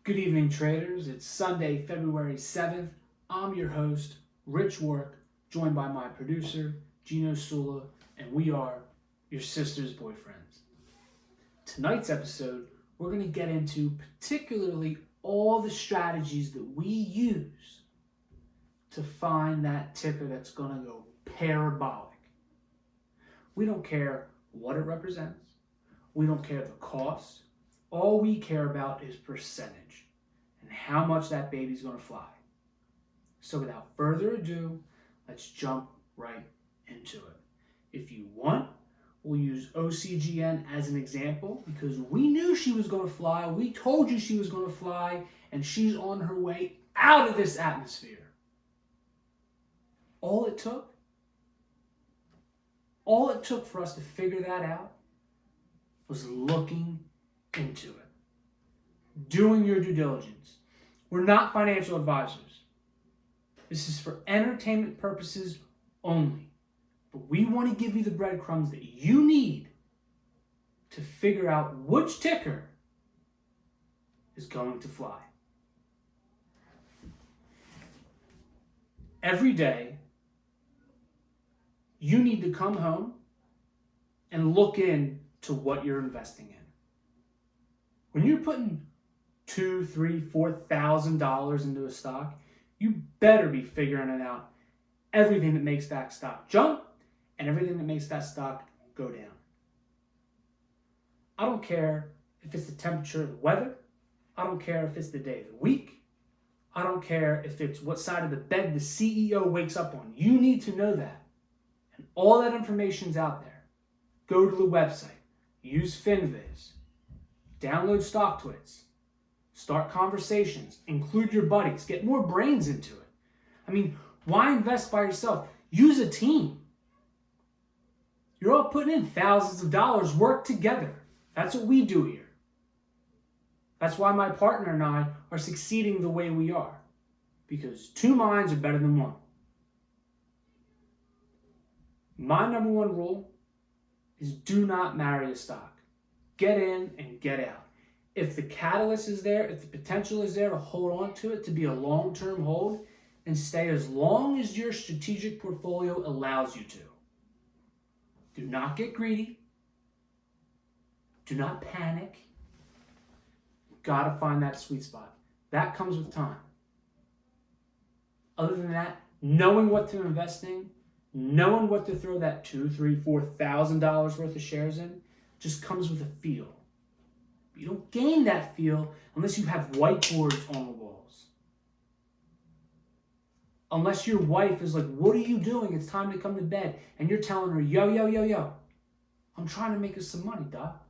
Good evening, traders. It's Sunday, February 7th. I'm your host, Rich Work, joined by my producer, Gino Sula, and we are your sister's boyfriends. Tonight's episode, we're going to get into particularly all the strategies that we use to find that ticker that's going to go parabolic. We don't care what it represents. We don't care the cost. All we care about is percentage and how much that baby's going to fly. So without further ado, let's jump right into it. If you want, we'll use OCGN as an example because we knew she was going to fly. We told you she was going to fly, and she's on her way out of this atmosphere. All it took for us to figure that out was looking into it. Doing your due diligence. We're not financial advisors. This is for entertainment purposes only. But we want to give you the breadcrumbs that you need to figure out which ticker is going to fly. Every day, you need to come home and look into what you're investing in. When you're putting $2,000, $3,000, $4,000 into a stock, you better be figuring it out. Everything that makes that stock jump and everything that makes that stock go down. I don't care if it's the temperature of the weather. I don't care if it's the day of the week. I don't care if it's what side of the bed the CEO wakes up on. You need to know that. And all that information's out there. Go to the website. Use FinViz. Download StockTwits. Start conversations. Include your buddies. Get more brains into it. I mean, why invest by yourself? Use a team. You're all putting in thousands of dollars. Work together. That's what we do here. That's why my partner and I are succeeding the way we are. Because two minds are better than one. My number one rule is do not marry a stock. Get in and get out. If the catalyst is there, if the potential is there to hold on to it, to be a long-term hold, and stay as long as your strategic portfolio allows you to. Do not get greedy. Do not panic. You've got to find that sweet spot. That comes with time. Other than that, knowing what to invest in, knowing what to throw that $2,000, $3,000, $4,000 worth of shares in, just comes with a feel. But you don't gain that feel unless you have whiteboards on the walls. Unless your wife is like, what are you doing? It's time to come to bed. And you're telling her, yo, I'm trying to make us some money, doc.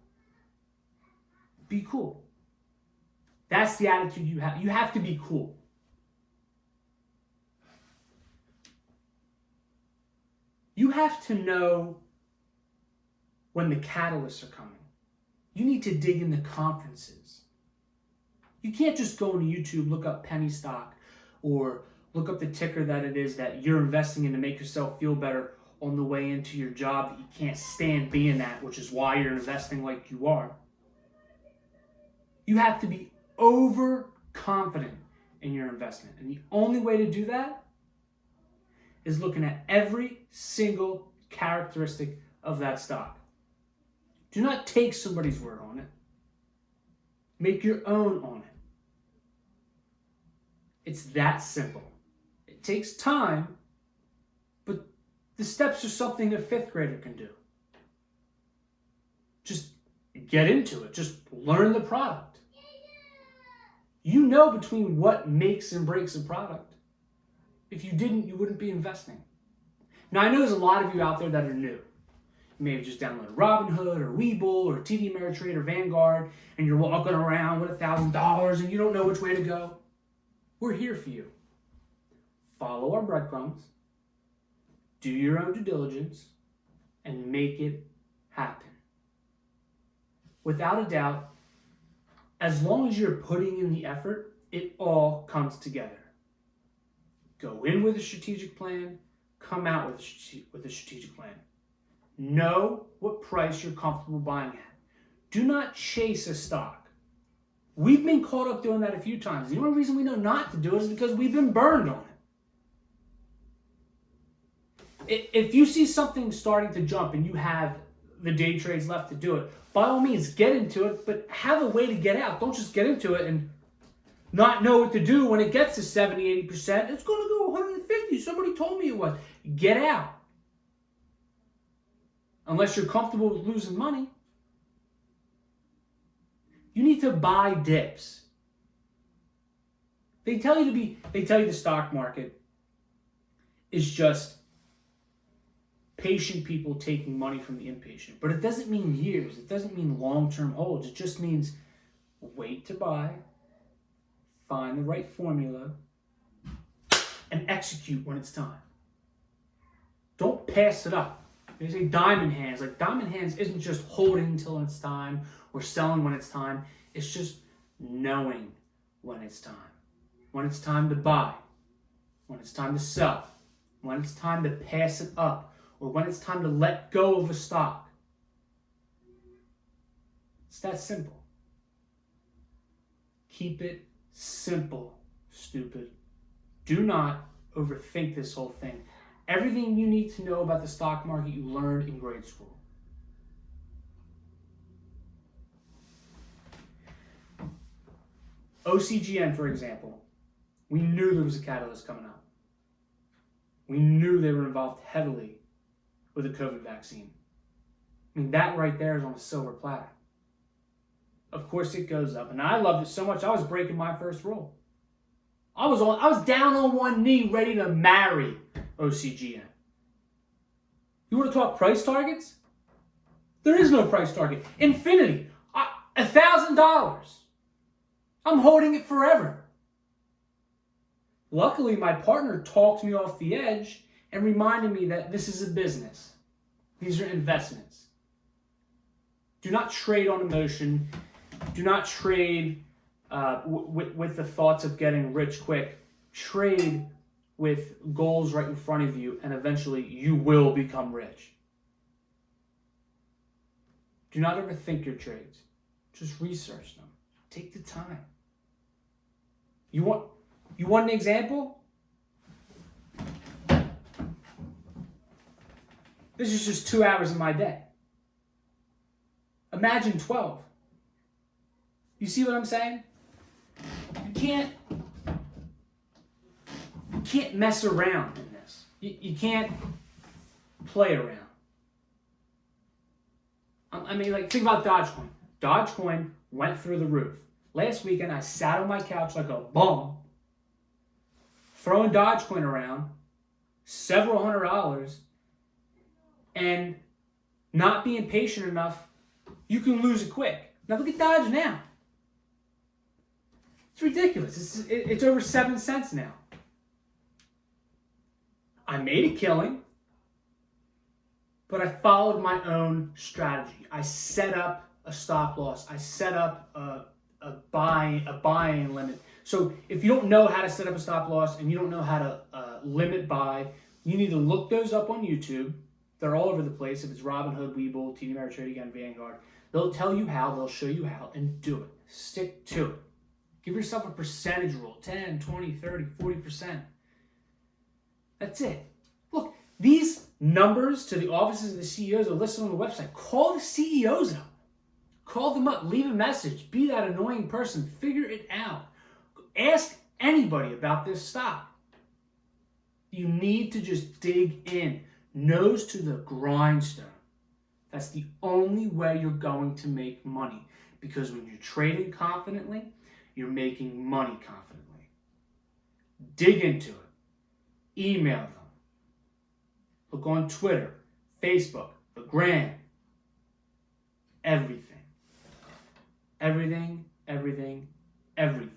Be cool. That's the attitude you have. You have to be cool. You have to know when the catalysts are coming. You need to dig into conferences. You can't just go into YouTube, look up penny stock, or look up the ticker that it is that you're investing in to make yourself feel better on the way into your job that you can't stand being at, which is why you're investing like you are. You have to be overconfident in your investment. And the only way to do that is looking at every single characteristic of that stock. Do not take somebody's word on it. Make your own on it. It's that simple. It takes time, but the steps are something a fifth grader can do. Just get into it. Just learn the product. You know between what makes and breaks a product. If you didn't, you wouldn't be investing. Now, I know there's a lot of you out there that are new. You may have just downloaded Robinhood or Webull or TD Ameritrade or Vanguard, and you're walking around with $1,000 and you don't know which way to go. We're here for you. Follow our breadcrumbs, do your own due diligence, and make it happen. Without a doubt, as long as you're putting in the effort, it all comes together. Go in with a strategic plan, come out with a strategic plan. Know what price you're comfortable buying at. Do not chase a stock. We've been caught up doing that a few times. The only reason we know not to do it is because we've been burned on it. If you see something starting to jump and you have the day trades left to do it, by all means, get into it, but have a way to get out. Don't just get into it and not know what to do when it gets to 70, 80%. It's going to go 150. Somebody told me it was. Get out. Unless you're comfortable with losing money. You need to buy dips. They tell you the stock market is just patient people taking money from the impatient. But it doesn't mean years. It doesn't mean long-term holds. It just means wait to buy, find the right formula, and execute when it's time. Don't pass it up. They say diamond hands. Like, diamond hands isn't just holding until it's time or selling when it's time. It's just knowing when it's time. When it's time to buy. When it's time to sell. When it's time to pass it up. Or when it's time to let go of a stock. It's that simple. Keep it simple, stupid. Do not overthink this whole thing. Everything you need to know about the stock market you learned in grade school. OCGN, for example, we knew there was a catalyst coming up. We knew they were involved heavily with the COVID vaccine. I mean, that right there is on a silver platter. Of course it goes up. And I loved it so much, I was breaking my first rule. I was down on one knee ready to marry OCGN. You want to talk price targets? There is no price target. Infinity, $1,000. I'm holding it forever. Luckily, my partner talked me off the edge and reminded me that this is a business. These are investments. Do not trade on emotion. Do not trade with the thoughts of getting rich quick. Trade with goals right in front of you, and eventually you will become rich. Do not overthink your trades. Just research them. Take the time. You want an example? This is just 2 hours of my day. Imagine 12. You see what I'm saying? You can't mess around in this. You can't play around. I mean, like, think about Dogecoin. Dogecoin went through the roof. Last weekend, I sat on my couch like a bum, throwing Dogecoin around, several $100s, and not being patient enough, you can lose it quick. Now look at Dodge now. It's ridiculous. It's over 7 cents now. I made a killing, but I followed my own strategy. I set up a stop loss. I set up a buying limit. So if you don't know how to set up a stop loss and you don't know how to limit buy, you need to look those up on YouTube. They're all over the place. If it's Robinhood, Webull, TD Ameritrade, Vanguard, they'll tell you how, they'll show you how, and do it. Stick to it. Give yourself a percentage rule, 10, 20, 30, 40%. That's it. Look, these numbers to the offices of the CEOs are listed on the website. Call the CEOs up. Call them up. Leave a message. Be that annoying person. Figure it out. Ask anybody about this stock. You need to just dig in. Nose to the grindstone. That's the only way you're going to make money. Because when you're trading confidently, you're making money confidently. Dig into it. Email them. Look on Twitter, Facebook, the Gram. Everything. Everything, everything, everything.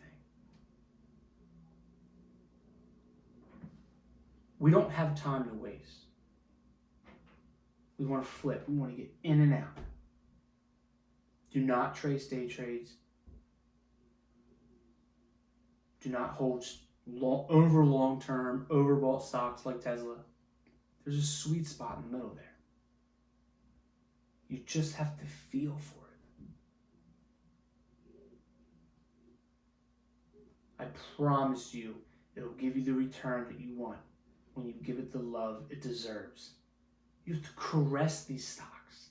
We don't have time to waste. We want to flip. We want to get in and out. Do not trace day trades. Do not hold over long-term, overbought stocks like Tesla. There's a sweet spot in the middle there. You just have to feel for it. I promise you, it'll give you the return that you want when you give it the love it deserves. You have to caress these stocks.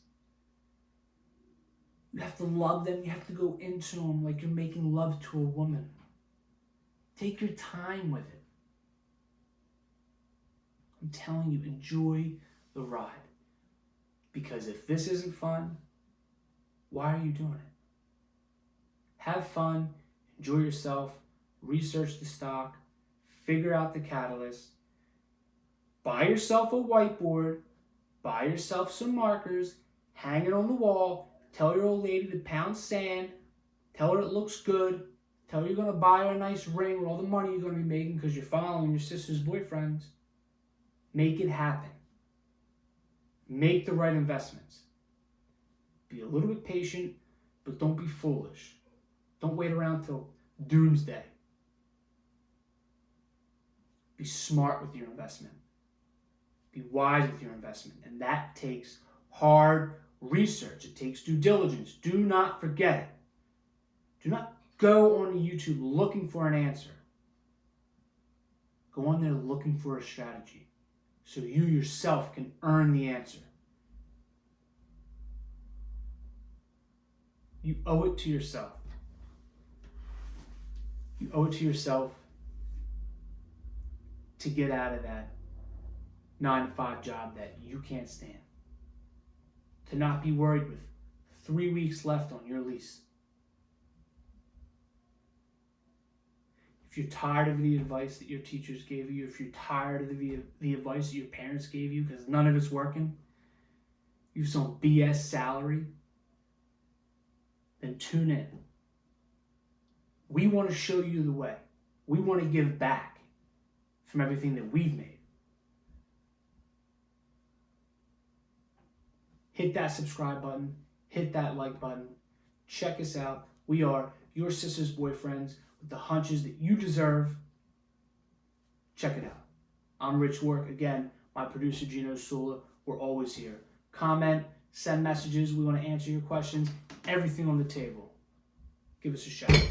You have to love them. You have to go into them like you're making love to a woman. Take your time with it. I'm telling you, enjoy the ride. Because if this isn't fun, why are you doing it? Have fun, enjoy yourself, research the stock, figure out the catalyst, buy yourself a whiteboard, buy yourself some markers, hang it on the wall, tell your old lady to pound sand, tell her it looks good, tell her you're going to buy her a nice ring with all the money you're going to be making because you're following your sister's boyfriends. Make it happen. Make the right investments. Be a little bit patient, but don't be foolish. Don't wait around till doomsday. Be smart with your investment. Be wise with your investment. And that takes hard research. It takes due diligence. Do not forget it. Do not go on YouTube looking for an answer. Go on there looking for a strategy so you yourself can earn the answer. You owe it to yourself. You owe it to yourself to get out of that 9-to-5 job that you can't stand. To not be worried with 3 weeks left on your lease. If you're tired of the advice that your teachers gave you, if you're tired of the advice that your parents gave you because none of it's working, you have some BS salary, then tune in. We want to show you the way. We want to give back from everything that we've made. Hit that subscribe button. Hit that like button. Check us out. We are your sister's boyfriends with the hunches that you deserve. Check it out. I'm Rich Work. Again, my producer, Gino Sula. We're always here. Comment, send messages. We want to answer your questions. Everything on the table. Give us a shout.